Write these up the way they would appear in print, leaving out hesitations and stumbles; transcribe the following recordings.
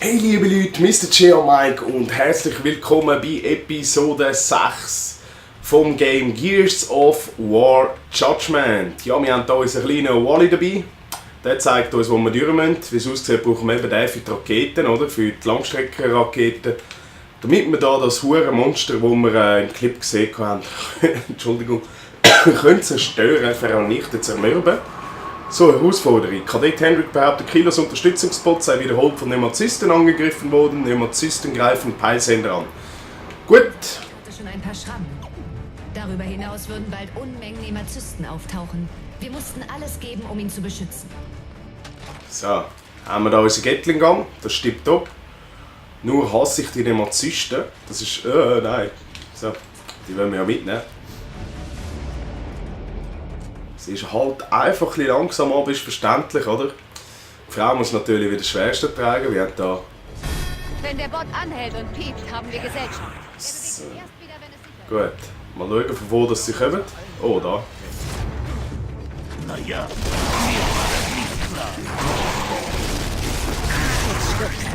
Hey liebe Leute, Mr. Geo Mike und herzlich willkommen bei Episode 6 vom Game Gears of War Judgment. Ja, wir haben hier unseren kleinen Wally dabei. Der zeigt uns, wo wir durch müssen. Wie es aussieht, brauchen wir eben den für die Raketen, oder? Für die Langstreckenraketen. Damit wir da das hure Monster, das wir im Clip gesehen haben, Entschuldigung, können zerstören, vernichten, zermürben. So, Herausforderung. Kadett Henrik behauptet, Kilos Unterstützungsbot sei wiederholt von Neomazisten angegriffen worden. Neomazisten greifen Peilsender an. Gut. Ich hatte schon ein paar Schrammen. Darüber hinaus würden bald Unmengen Neomazisten auftauchen. Wir mussten alles geben, um ihn zu beschützen. So, haben wir da unseren Gatling-Gun. Das stimmt ab. Nur hasse ich die Neomazisten. Das ist... nein. So, die wollen wir ja mitnehmen. Sie ist halt einfach ein bisschen langsam, aber ist verständlich, oder? Die Frau muss natürlich wieder das Schwerste tragen. Wir haben da... Wenn der Bot anhält und piept, haben wir Gesellschaft. So. Gut, mal schauen, von wo das sie kommen. Oh, da. Naja, mir war das nicht klar. Jetzt stirbst du.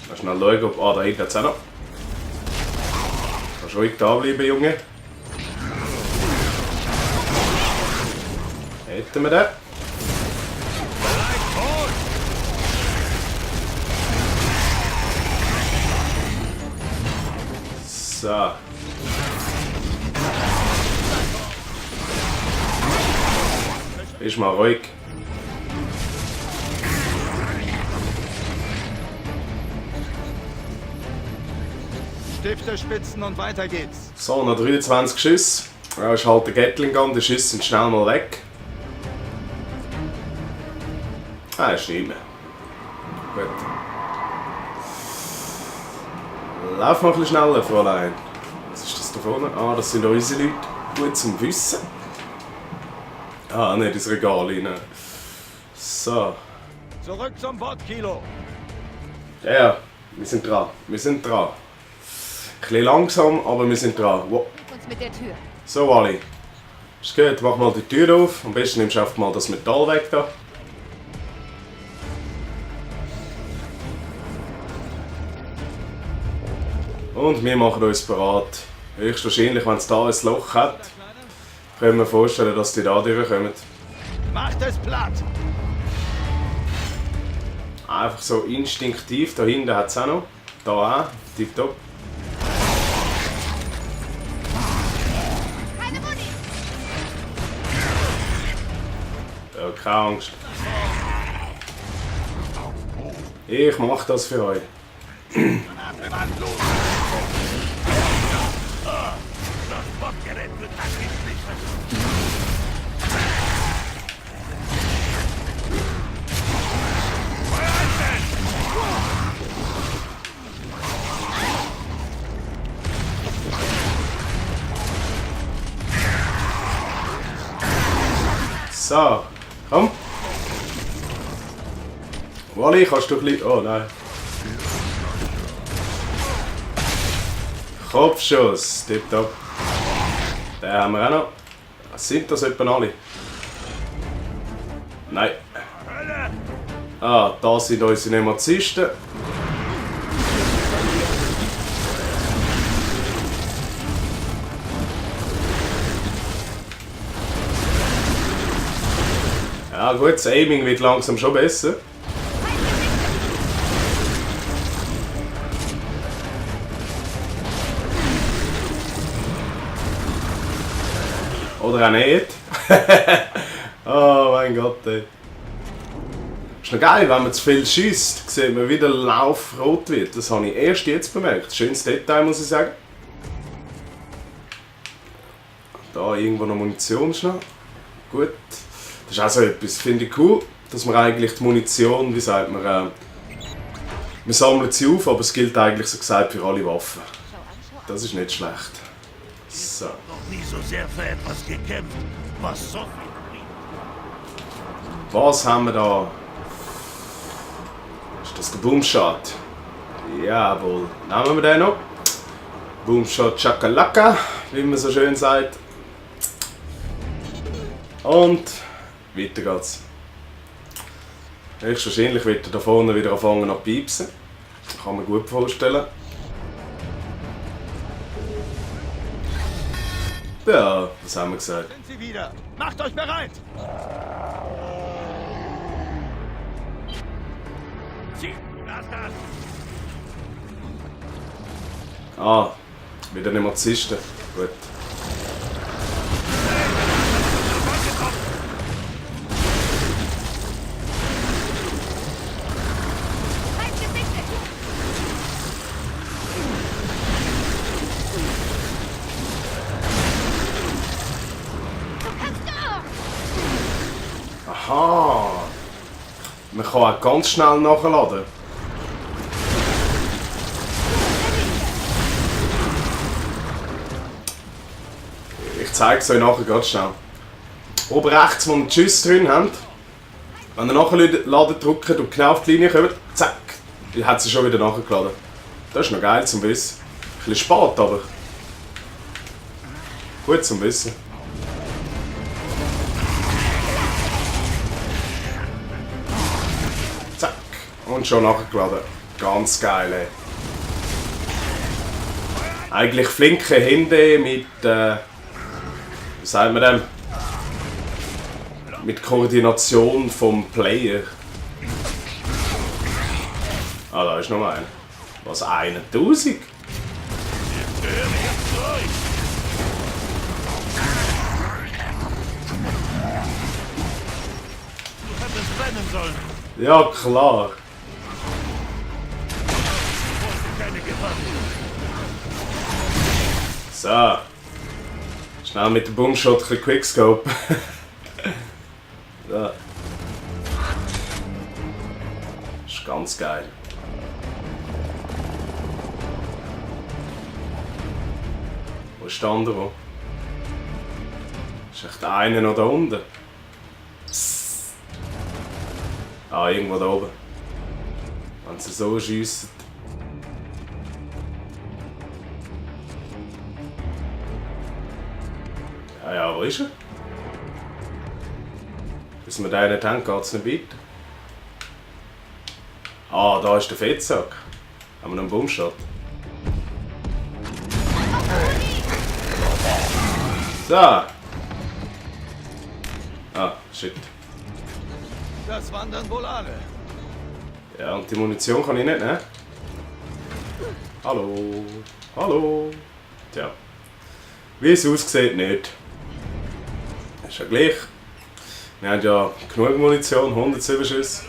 Mal schnell schauen, ob... Ah, da hinten hat es auch noch. Kannst ruhig da bleiben, Junge. Hätten wir den. So. Ist mal ruhig. Stifte spitzen und weiter geht's. So, noch 23 Schüsse. Ja, ist halt der Gatling-Gun, die Schüsse sind schnell mal weg. Ah, ist nicht mehr. Gut. Lauf mal ein bisschen schneller, Fräulein. Was ist das da vorne? Ah, das sind unsere Leute. Gut zum Wissen. Ah, nicht ins Regal rein. So. Zurück zum Bot, Kilo. Ja, wir sind dran. Wir sind dran. Ein bisschen langsam, aber wir sind dran. Wow. Hilf uns mit der Tür. So, Wally. Ist gut, mach mal die Tür auf. Am besten nimmst du einfach mal das Metall weg da. Und wir machen uns bereit. Höchstwahrscheinlich, wenn es da ein Loch hat, können wir vorstellen, dass die da durchkommen. Macht es platt. Einfach so instinktiv. Da hinten hat es auch noch. Da auch. Tipptopp. Keine Muni! Ja, keine Angst. Ich mach das für euch. Das Botgerät wird angegriffen. So, komm. Wally, kannst du ein bisschen... Oh nein. Kopfschuss, tipptopp. Den haben wir auch noch. Sind das etwa alle? Nein. Ah, das sind unsere Neomazisten. Ja gut, das Aiming wird langsam schon besser. Oder auch nicht. Oh mein Gott, ey. Ist noch geil, wenn man zu viel schießt, sieht man, wie der Lauf rot wird. Das habe ich erst jetzt bemerkt. Schönes Detail, muss ich sagen. Da irgendwo noch Munition schnell. Gut. Das ist auch so etwas, finde ich cool, dass man eigentlich die Munition, wie sagt man, wir sammeln sie auf, aber es gilt eigentlich so gesagt für alle Waffen. Das ist nicht schlecht. So. Noch nie so sehr für etwas gekämpft, was so viel bringt. Was haben wir da? Ist das der Boomshot? Jawohl. Nehmen wir den noch. Boomshot Chakalaka, wie man so schön sagt. Und weiter geht's. Höchstwahrscheinlich wird er da vorne wieder anfangen zu piepsen. Kann man gut vorstellen. Ja, das haben wir gesagt. Sind Sie wieder? Macht euch bereit! Sie, lass das! Ah, wieder eine Narzissten. Gut. Feind gesichtet! Du kannst doch! Aha! Man kann auch ganz schnell nachladen. Ich zeige es euch nachher ganz schnell. Oben rechts, wo ihr Tschüss drin habt, wenn ihr nachladen drückt und genau auf die Linie kommt, zack, hat sie schon wieder nachgeladen. Das ist noch geil zum Wissen. Ein bisschen spät, aber gut zum Wissen. Zack, und schon nachgeladen. Ganz geil, ey. Eigentlich flinke Hände mit, wie sagt man dem? Mit Koordination vom Player. Ah, da ist noch einer. Was, 1000? Du hättest brennen sollen. Ja, klar. Keine Gefahr. So. Schnell mit dem Boomshot ein bisschen Quickscope. So. Das ist ganz geil. Wo ist der andere? Ist echt einer noch da unten? Ah, irgendwo da oben. Wenn sie so schiessen. Ja, wo ist er? Bis wir den nicht haben, geht es nicht weiter. Ah, da ist der Fettsack. Haben wir noch einen Boomshot? So. Ah, shit. Das waren dann wohl alle. Ja, und die Munition kann ich nicht nehmen. Hallo. Hallo. Tja. Wie es aussieht, nicht. Ist ja gleich. Wir haben ja genug Munition, 107 Schüsse.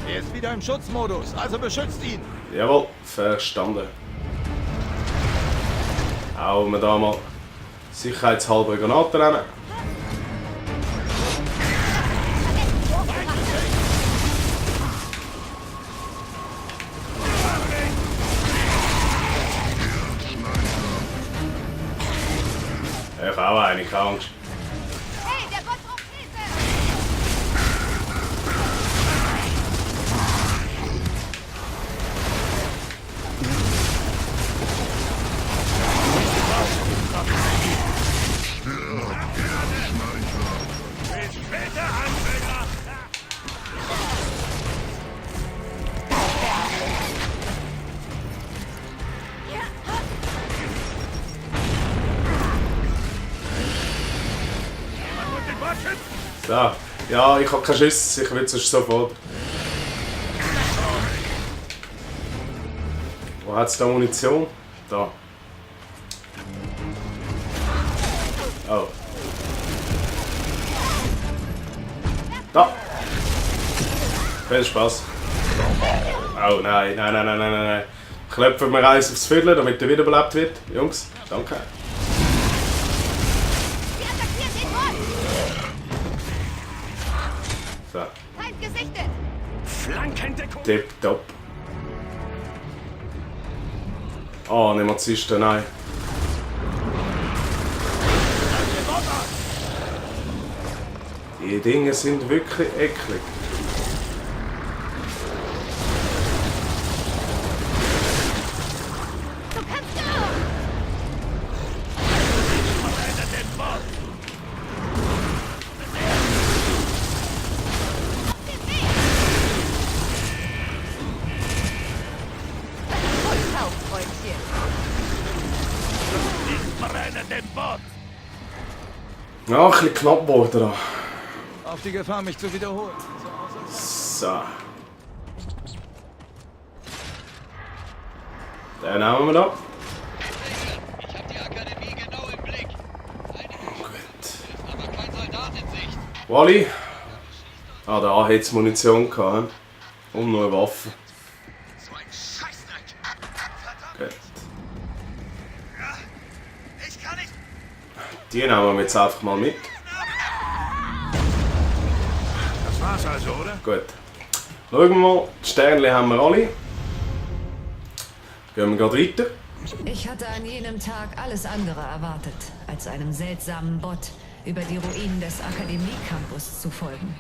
Er ist wieder im Schutzmodus, also beschützt ihn. Jawohl, verstanden. Auch wir da mal sicherheitshalber Granaten nehmen. Ich habe auch eine, keine Angst. Hey, der Gott braucht Hilfe! Bis später, Anfänger. Jemand muss den Bord schützen. So. Ja, ich habe keinen Schuss, ich will sonst sofort. Wo hat es da Munition? Da. Oh. Da! Viel Spaß. Oh nein, nein, nein, nein, nein, nein. Klopfen wir eins aufs Viertel, damit er wiederbelebt wird. Jungs, danke. Sie attackieren den Ort! So, Feind gesichtet! Flankendeckung. tipptopp. Oh, nicht Narzissten, nein. Die Dinge sind wirklich eklig. Du kannst doch! Verändert den Bord. Ja, ein bisschen knapp geworden da. Auf die Gefahr, mich zu wiederholen. So. Den nehmen wir da. Ich habe die Akademie genau im Blick. Gut. Aber kein Soldat in Sicht. Wally. Ah, da hat es Munition gehabt. Und noch eine Waffe. So ein Scheißdreck. Gut. Ja, ich kann nicht. Die nehmen wir jetzt einfach mal mit. Das war's also, oder? Gut. Schauen wir mal. Die Sternchen haben wir alle. Gehen wir gerade weiter. Ich hatte an jenem Tag alles andere erwartet, als einem seltsamen Bot über die Ruinen des Akademie-Campus zu folgen.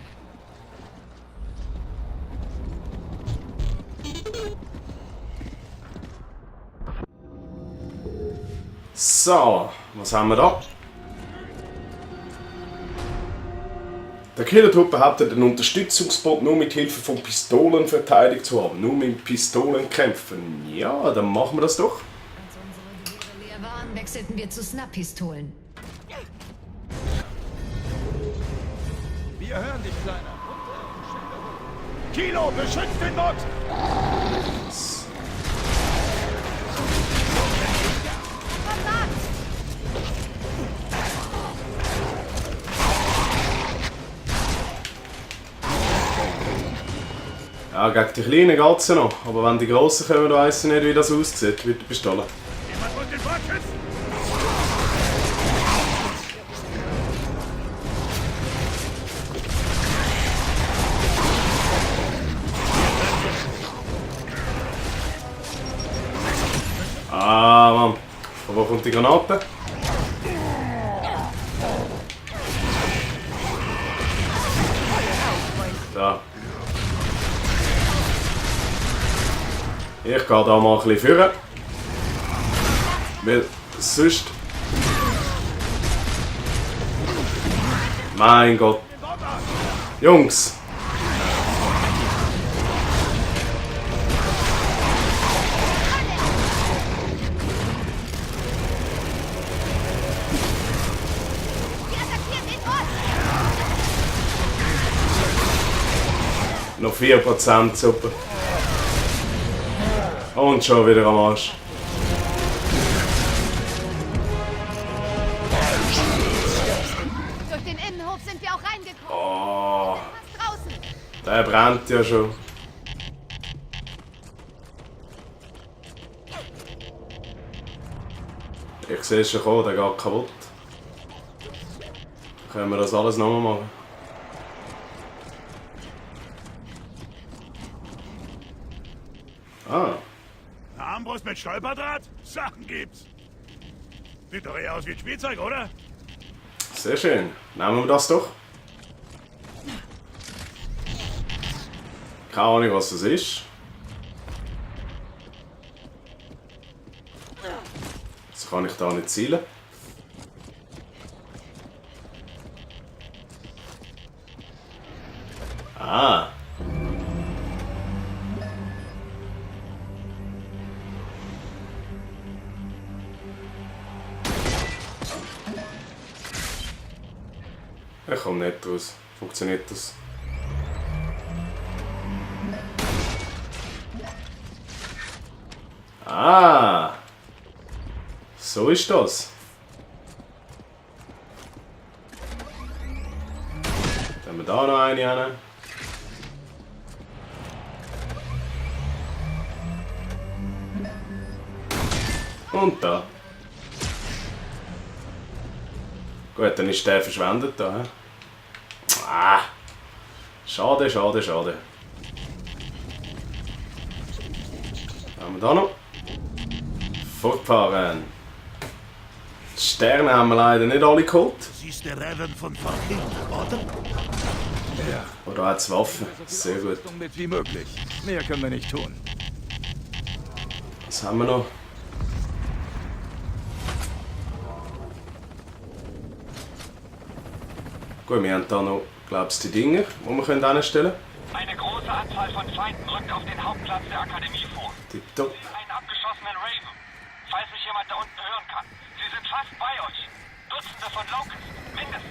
So, was haben wir da? Der Killer-Truppe behauptet, den Unterstützungsbot nur mit Hilfe von Pistolen verteidigt zu haben. Nur mit Pistolen kämpfen. Ja, dann machen wir das doch. Als unsere Gewehre leer waren, wechselten wir zu Snap-Pistolen. Wir hören dich, Kleiner. Kilo, beschützt den Bot! Ja, gegen die Kleinen geht es noch. Aber wenn die Grossen kommen, dann weiss ich nicht, wie das aussieht mit der Pistole. Jemand muss den Bot schützen! Ah, Mann. Von wo kommt die Granate? Da. Ich gehe da mal ein bisschen führen. Weil sonst... Mein Gott. Jungs. Noch 4%, super. Und schon wieder am Arsch. Durch den Innenhof sind wir auch reingekommen. Oh, Fast draußen. der brennt ja schon. Ich sehe es schon kommen, der geht kaputt. Können wir das alles nochmal machen? Ah, Eine Armbrust mit Stolperdraht? Sachen gibt's. Sieht doch eher aus wie ein Spielzeug, oder? sehr schön. Nehmen wir das doch. Keine Ahnung, was das ist. Jetzt kann ich da nicht zielen. Ah. Ich komme nicht raus. Funktioniert das? Ah! So ist das. Dann haben wir da noch eine hin. Und da. Gut, dann ist der verschwendet da. He? Ah! Schade, schade, schade. Was haben wir da noch? Fortfahren. Die Sterne haben wir leider nicht alle geholt. Du siehst der Reven von vorhin, oder? Ja, Oder hat es Waffen? Sehr gut. Rüstung mit wie möglich. Mehr können wir nicht tun. Was haben wir noch? Gut, wir haben da noch, glaubst du, die Dinger, die wir hinstellen können? Eine große Anzahl von Feinden rückt auf den Hauptplatz der Akademie vor. Tipptopp. Einen abgeschossenen Raven. Falls mich jemand da unten hören kann. Sie sind fast bei euch. Dutzende von Locusts. Mindestens.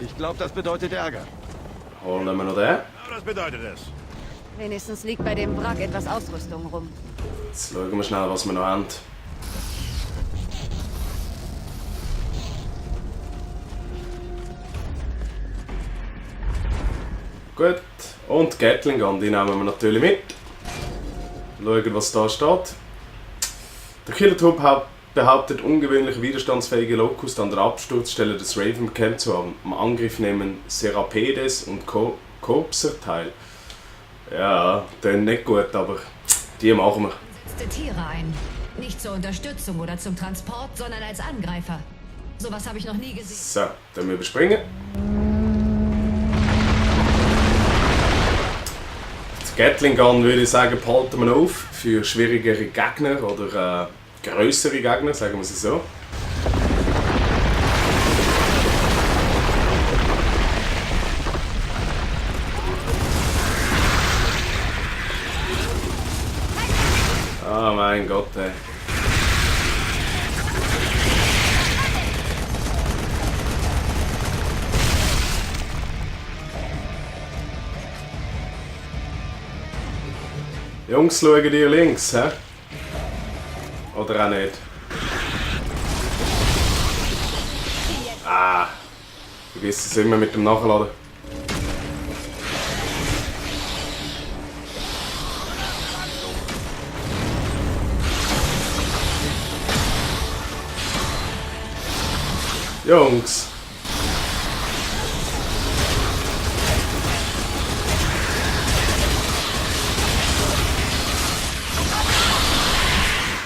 Ich glaube, das bedeutet Ärger. Holen wir noch den. Ja, das bedeutet es. Wenigstens liegt bei dem Wrack etwas Ausrüstung rum. Jetzt schauen wir schnell, was wir noch haben. Gut. Und die Gatling Gun, die nehmen wir natürlich mit. Schauen, was da steht. Der Killer-Trupp behauptet, ungewöhnlich widerstandsfähige Locust an der Absturzstelle des Raven Camp zu haben. Am Angriff nehmen Serapedes und Corpser teil. Ja, dann nicht gut, aber die machen wir. Setzte Tiere ein. Nicht zur Unterstützung oder zum Transport, sondern als Angreifer. Sowas habe ich noch nie gesehen. So, dann überspringen. Die Gatling Gun würde ich sagen, behalten wir auf für schwierigere Gegner oder größere Gegner, sagen wir es so. Ah, mein Gott, ey. Jungs, schauen ihr links, hä? Oder auch nicht? Ah, vergiss es immer mit dem Nachladen. Jungs!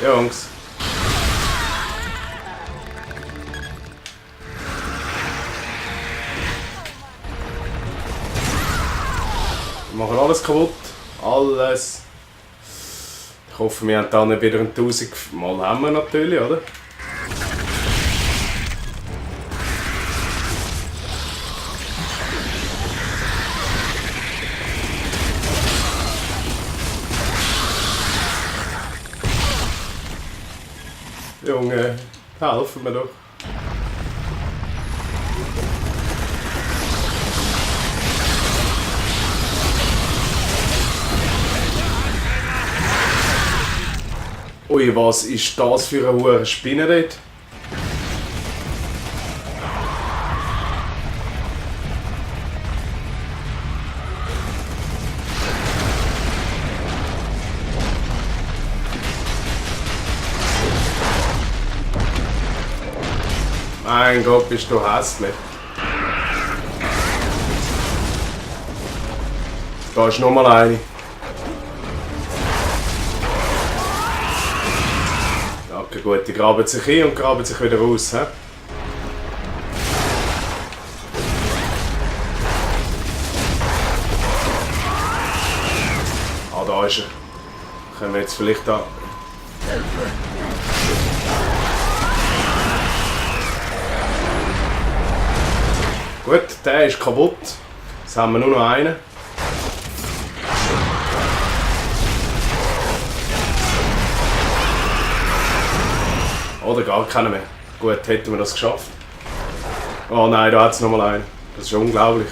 Jungs! Wir machen alles kaputt. Alles. Ich hoffe, wir haben da nicht wieder 1000 Mal haben wir natürlich, oder? Junge, helfen mir doch. Ui, was ist das für eine hohe Spinne dort? Mein Gott, bist du hässlich. Da ist nochmal eine. Okay, gut, die graben sich hin und graben sich wieder raus. He? Ah, da ist er. Können wir jetzt vielleicht da. Gut, der ist kaputt. Jetzt haben wir nur noch einen. Oder gar keinen mehr. Gut, hätten wir das geschafft. Oh nein, da hat es nochmal einen. Das ist unglaublich.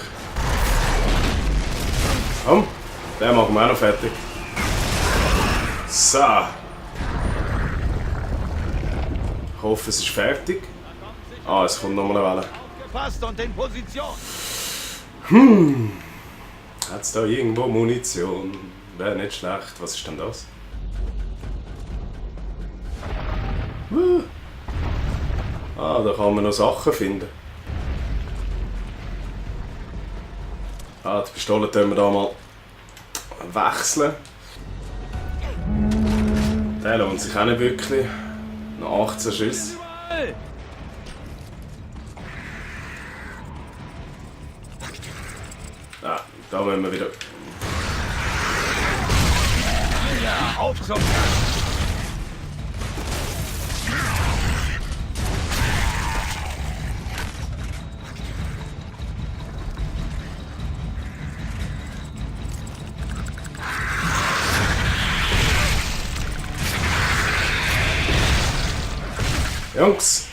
Komm, den machen wir auch noch fertig. So. Ich hoffe, es ist fertig. Ah, es kommt nochmal eine Welle. Passt und in Position. Hat es da irgendwo Munition? Wäre nicht schlecht. Was ist denn das? Ah, da kann man noch Sachen finden. Ah, die Pistole können wir da mal wechseln. Der lohnt sich auch nicht wirklich. Noch 18 Schüsse. Ah, da müssen wir wieder. Ja, auf zum Jungs,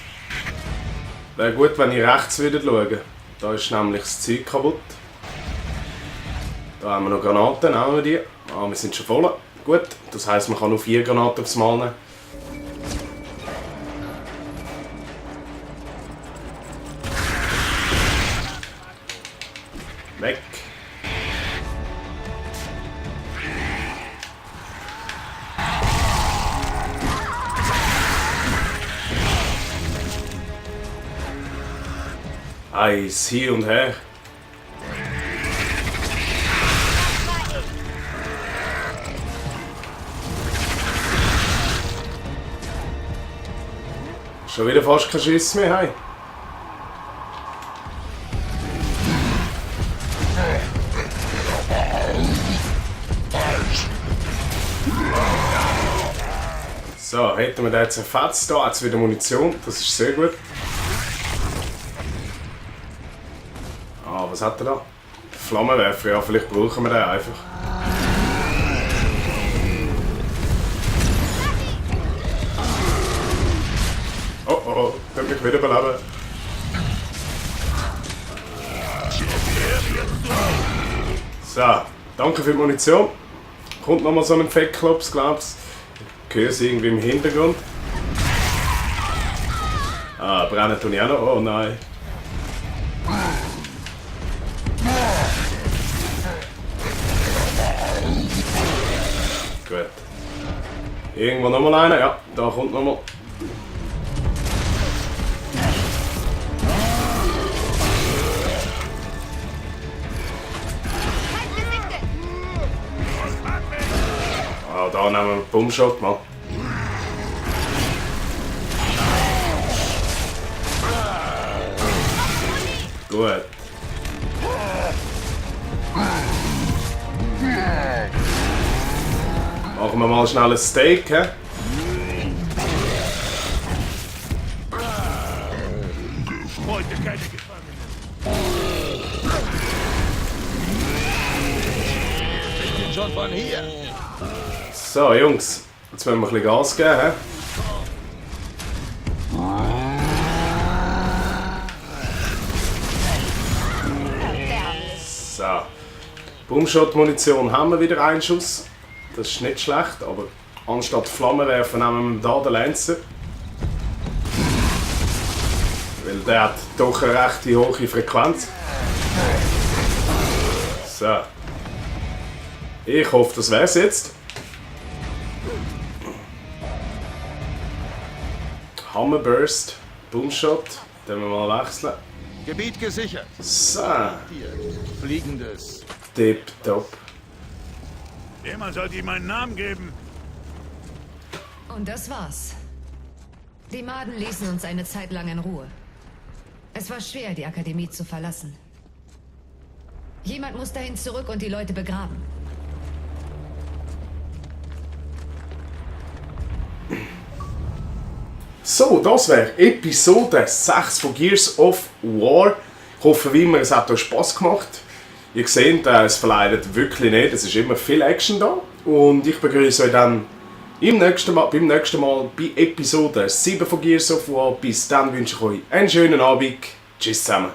Wäre gut, wenn ich rechts würde schauen. Da ist nämlich das Zeug kaputt. Da haben wir noch Granaten, nehmen wir die. Ah, wir sind schon voll. Gut, das heisst, man kann nur 4 Granaten aufs Mal nehmen. Weg. Eis hier und her. Schon wieder fast kein Schiss mehr, hey. So, hätten wir den jetzt erfetzt. Da hat es wieder Munition, das ist sehr gut. Ah, was hat er da? Flammenwerfer, ja, vielleicht brauchen wir den einfach. Oh oh, kann mich wieder beleben. So, danke für die Munition. Kommt nochmal so ein Fettklops, glaubst du? Ich höre sie irgendwie im Hintergrund. Ah, brennen tue ich auch noch. Oh nein. Gut. Irgendwo nochmal einer? Ja, da kommt nochmal. Ah, da nehmen wir einen Bombshot mal. Gut. Machen wir mal schnell ein Steak, hä? Heute keine Gefangenen. Ich bin schon von hier. So, Jungs, jetzt wollen wir ein bisschen Gas geben, hä? So. Boomshot-Munition haben wir wieder einen Schuss. Das ist nicht schlecht, aber anstatt Flammenwerfer nehmen wir hier den Lancer. Weil der hat doch eine recht hohe Frequenz. So. Ich hoffe, das wär's jetzt. Hammerburst, Boomshot, den wir mal wechseln. Gebiet gesichert. So, Hier, fliegendes. tipptopp. Jemand sollte ihm einen Namen geben. Und das war's. Die Maden ließen uns eine Zeit lang in Ruhe. Es war schwer, die Akademie zu verlassen. Jemand muss dahin zurück und die Leute begraben. So, das wäre Episode 6 von Gears of War. Ich hoffe, wie immer, es hat euch Spass gemacht. Ihr seht, es verleidet wirklich nicht. Es ist immer viel Action da. Und ich begrüße euch dann beim nächsten Mal bei Episode 7 von Gears of War. Bis dann wünsche ich euch einen schönen Abend. Tschüss zusammen.